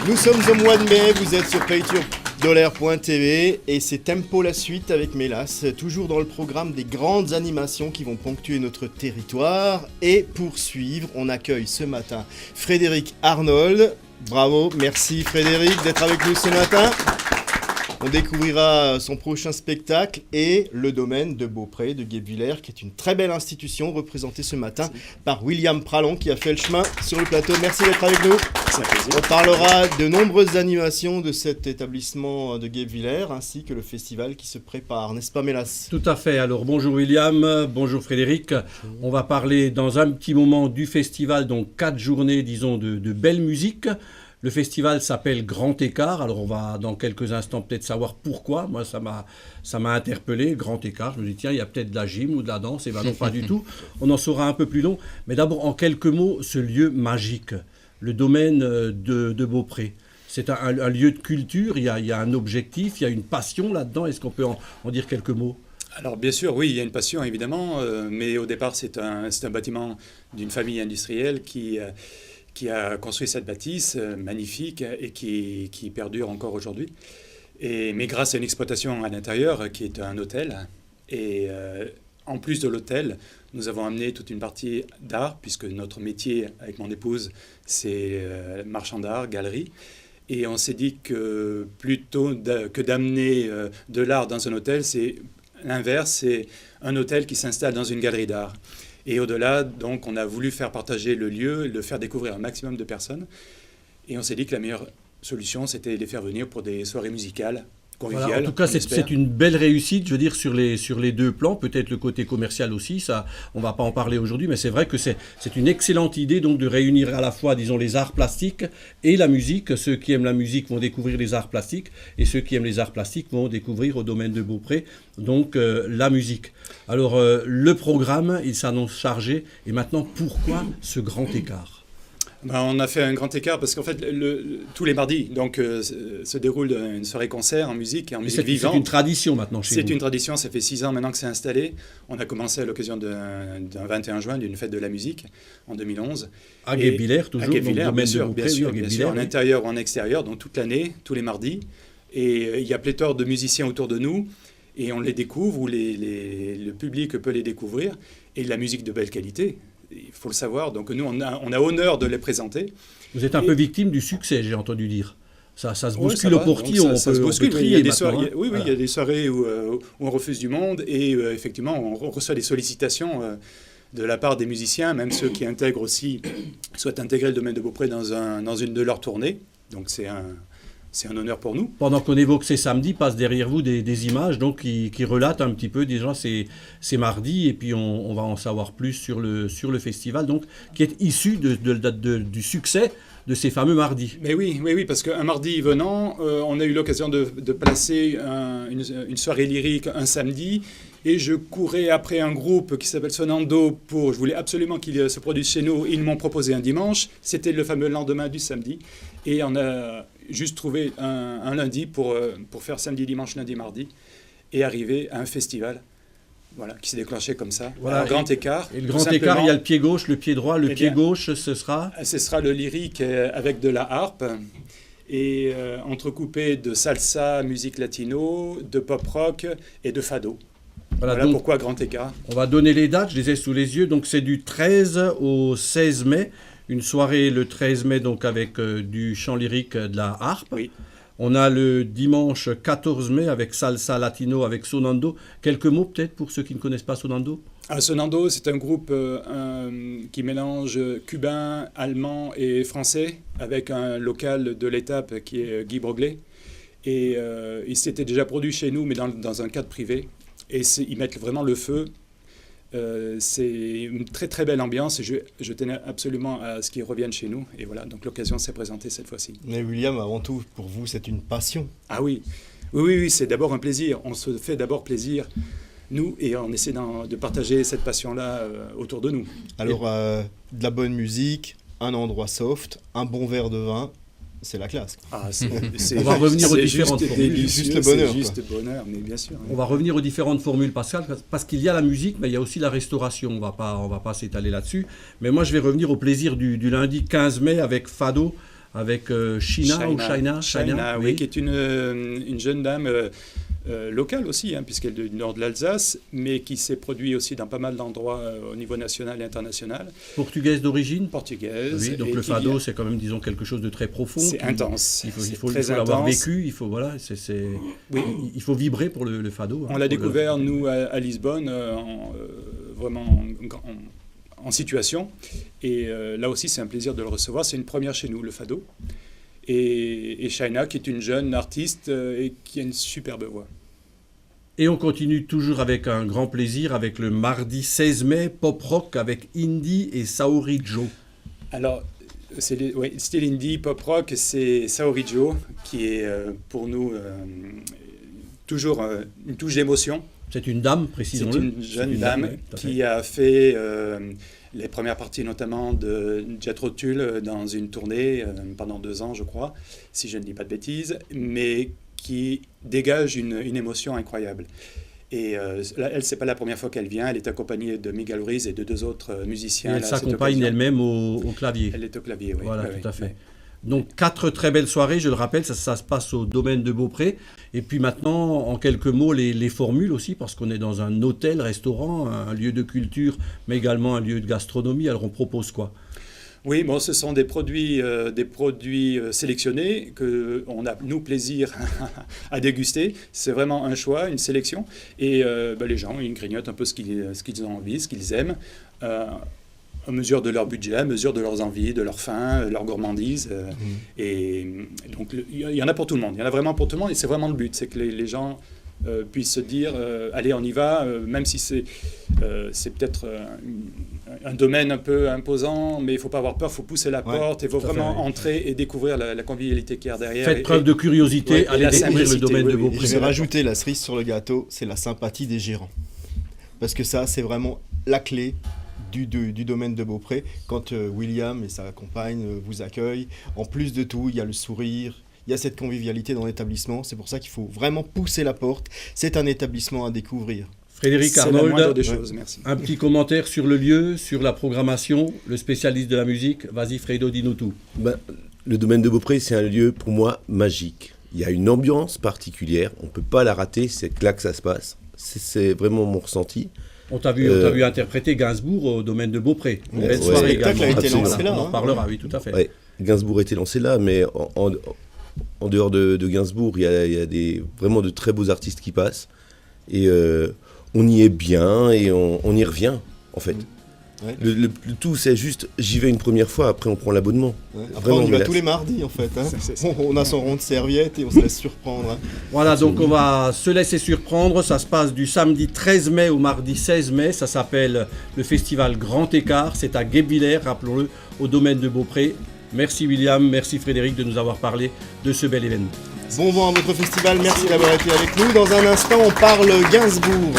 Nous sommes au mois de mai, vous êtes sur payturdolaire.tv et c'est Tempo la suite avec Mélas, toujours dans le programme des grandes animations qui vont ponctuer notre territoire. Et pour suivre, on accueille ce matin Frédéric Arnold. Bravo, merci Frédéric d'être avec nous ce matin. On découvrira son prochain spectacle et le domaine de Beaupré, de Guebwiller, qui est une très belle institution représentée ce matin par William Pralon qui a fait le chemin sur le plateau. Merci d'être avec nous. On parlera de nombreuses animations de cet établissement de Guebwiller ainsi que le festival qui se prépare, n'est-ce pas Mélas? Tout à fait. Alors bonjour William, bonjour Frédéric. On va parler dans un petit moment du festival, donc 4 journées disons de belle musique. Le festival s'appelle Grand Écart, alors on va dans quelques instants peut-être savoir pourquoi. Moi ça m'a interpellé, Grand Écart, je me dis tiens il y a peut-être de la gym ou de la danse, et bien non pas du tout, on en saura un peu plus long. Mais d'abord en quelques mots, ce lieu magique, le domaine de Beaupré. C'est un lieu de culture, il y a un objectif, il y a une passion là-dedans, est-ce qu'on peut en dire quelques mots ? Alors bien sûr, oui, il y a une passion évidemment, mais au départ c'est un bâtiment d'une famille industrielle qui a construit cette bâtisse magnifique et qui perdure encore aujourd'hui. Mais grâce à une exploitation à l'intérieur qui est un hôtel. Et en plus de l'hôtel, nous avons amené toute une partie d'art, puisque notre métier avec mon épouse, c'est marchand d'art, galerie. Et on s'est dit que plutôt que d'amener de l'art dans un hôtel, c'est l'inverse, c'est un hôtel qui s'installe dans une galerie d'art. Et au-delà, donc, on a voulu faire partager le lieu, le faire découvrir à un maximum de personnes. Et on s'est dit que la meilleure solution, c'était de les faire venir pour des soirées musicales, conviviales. Voilà, en tout cas, c'est une belle réussite, je veux dire, sur les deux plans. Peut-être le côté commercial aussi, ça, on ne va pas en parler aujourd'hui, mais c'est vrai que c'est une excellente idée donc, de réunir à la fois, disons, les arts plastiques et la musique. Ceux qui aiment la musique vont découvrir les arts plastiques et ceux qui aiment les arts plastiques vont découvrir au domaine de Beaupré, donc la musique. Alors, le programme, il s'annonce chargé. Et maintenant, pourquoi ce grand écart ? On a fait un grand écart parce qu'en fait, tous les mardis, donc, se déroule une soirée-concert en musique et en musique vivante. C'est une tradition maintenant chez vous. C'est une tradition, ça fait 6 ans maintenant que c'est installé. On a commencé à l'occasion d'un 21 juin, d'une fête de la musique, en 2011. À Guebwiller, toujours, à Guebwiller, donc, bien sûr, en intérieur ou en extérieur, donc toute l'année, tous les mardis. Et il y a pléthore de musiciens autour de nous. Et on les découvre, ou le public peut les découvrir, et de la musique de belle qualité, il faut le savoir. Donc nous, on a honneur de les présenter. Vous êtes un peu victime du succès, j'ai entendu dire. Ça se bouscule au portillon, on peut crier. Il y a des soirées où on refuse du monde, et effectivement, on reçoit des sollicitations de la part des musiciens, même ceux qui intègrent aussi, souhaitent intégrer le domaine de Beaupré dans une de leurs tournées. Donc c'est un honneur pour nous. Pendant qu'on évoque ces samedis, passent derrière vous des images donc, qui relatent un petit peu déjà ces mardis, et puis on va en savoir plus sur le festival, donc, qui est issu du succès de ces fameux mardis. Mais oui, parce qu'un mardi venant, on a eu l'occasion de placer une soirée lyrique un samedi, et je courais après un groupe qui s'appelle Sonando je voulais absolument qu'il se produise chez nous. Ils m'ont proposé un dimanche, c'était le fameux lendemain du samedi, et on a juste trouvé un lundi pour faire samedi, dimanche, lundi, mardi, et arriver à un festival. Voilà, qui s'est déclenché comme ça. Voilà, un grand écart. Et le grand écart, il y a le pied gauche, le pied droit. Le pied gauche, ce sera le lyrique avec de la harpe, et entrecoupé de salsa, musique latino, de pop rock et de fado. Voilà donc, pourquoi grand écart. On va donner les dates, je les ai sous les yeux. Donc c'est du 13 au 16 mai. Une soirée le 13 mai donc avec du chant lyrique, de la harpe. Oui. On a le dimanche 14 mai avec salsa latino avec Sonando. Quelques mots peut-être pour ceux qui ne connaissent pas Sonando. Sonando, c'est un groupe qui mélange cubain, allemand et français, avec un local de l'étape qui est Guy Broglet. Et il s'était déjà produit chez nous, mais dans un cadre privé. Et ils mettent vraiment le feu. C'est une très très belle ambiance, et je tenais absolument à ce qu'ils reviennent chez nous. Et voilà, donc l'occasion s'est présentée cette fois-ci. Mais William, avant tout, pour vous, c'est une passion. Ah oui, c'est d'abord un plaisir. On se fait d'abord plaisir, nous, et on essaie de partager cette passion-là autour de nous. Alors, de la bonne musique, un endroit soft, un bon verre de vin, c'est la classe. On va revenir aux différentes formules. Juste le bonheur. C'est juste bonheur, mais bien sûr. On va revenir aux différentes formules, Pascal, parce qu'il y a la musique, mais il y a aussi la restauration. On va pas s'étaler là-dessus. Mais moi, je vais revenir au plaisir du lundi 15 mai avec Fado, avec Shaina, oui, qui est une jeune dame locale aussi, puisqu'elle est du nord de l'Alsace, mais qui s'est produite aussi dans pas mal d'endroits au niveau national et international. Portugaise d'origine. Portugaise. Oui, donc le fado, c'est quand même, disons, quelque chose de très profond. C'est intense. Il faut l'avoir vécu, il faut, voilà, oui. Il faut vibrer pour le fado. On l'a découvert, nous, à Lisbonne, vraiment en situation. Et là aussi, c'est un plaisir de le recevoir. C'est une première chez nous, le fado. Et Shaina, qui est une jeune artiste et qui a une superbe voix. Et on continue toujours avec un grand plaisir avec le mardi 16 mai, pop rock avec Indie et Saori Joe. Alors, style indie, pop rock, c'est Saori Joe qui est pour nous toujours une touche d'émotion. C'est une dame, précisons-le. C'est une jeune dame qui a fait les premières parties notamment de Jethro Tull dans une tournée pendant 2 ans, je crois, si je ne dis pas de bêtises, mais qui dégage une émotion incroyable. Et là, elle, c'est pas la première fois qu'elle vient. Elle est accompagnée de Miguel Ruiz et de 2 autres musiciens. Et elle s'accompagne elle-même au clavier. Elle est au clavier, oui. Voilà, oui, tout à fait. Oui. Donc 4 très belles soirées, je le rappelle, ça se passe au domaine de Beaupré. Et puis maintenant, en quelques mots, les formules aussi, parce qu'on est dans un hôtel, restaurant, un lieu de culture, mais également un lieu de gastronomie. Alors on propose quoi ? Oui, bon, ce sont des produits sélectionnés qu'on a, nous, plaisir à déguster. C'est vraiment un choix, une sélection. Et les gens, ils grignotent un peu ce qu'ils ont envie, ce qu'ils aiment, à mesure de leur budget, à mesure de leurs envies, de leur faim, leur gourmandise. Et donc, il y en a pour tout le monde. Il y en a vraiment pour tout le monde. Et c'est vraiment le but, c'est que les gens puissent se dire allez, on y va, même si c'est peut-être un domaine un peu imposant, mais il ne faut pas avoir peur, il faut pousser la porte, il faut vraiment entrer et découvrir la convivialité qu'il y a derrière. Faites preuve de curiosité, allez découvrir le domaine de Beaupré. Je vais rajouter la cerise sur le gâteau, c'est la sympathie des gérants. Parce que ça, c'est vraiment la clé du domaine de Beaupré. Quand William et sa compagne vous accueillent, en plus de tout, il y a le sourire, il y a cette convivialité dans l'établissement. C'est pour ça qu'il faut vraiment pousser la porte. C'est un établissement à découvrir. Frédéric Arnold, des choses, merci. Un petit commentaire sur le lieu, sur la programmation, le spécialiste de la musique. Vas-y Fredo, dis-nous tout. Le domaine de Beaupré, c'est un lieu pour moi magique. Il y a une ambiance particulière, on ne peut pas la rater, c'est là que ça se passe. C'est vraiment mon ressenti. On t'a vu interpréter Gainsbourg au domaine de Beaupré. Une belle soirée également. A été lancé là, on en parlera, oui, tout à fait. Ouais, Gainsbourg a été lancé là, mais en dehors de Gainsbourg, il y a vraiment de très beaux artistes qui passent. Et on y est bien et on y revient, en fait. Ouais. Le tout, c'est juste, j'y vais une première fois, après on prend l'abonnement. Ouais. Après, on y va tous les mardis, en fait. On a son rond de serviette et on se laisse surprendre. Voilà, donc on va se laisser surprendre. Ça se passe du samedi 13 mai au mardi 16 mai. Ça s'appelle le festival Grand Écart. C'est à Guebwiller, rappelons-le, au domaine de Beaupré. Merci William, merci Frédéric de nous avoir parlé de ce bel événement. Bon vent à votre festival, merci d'avoir été avec nous. Dans un instant, on parle Gainsbourg.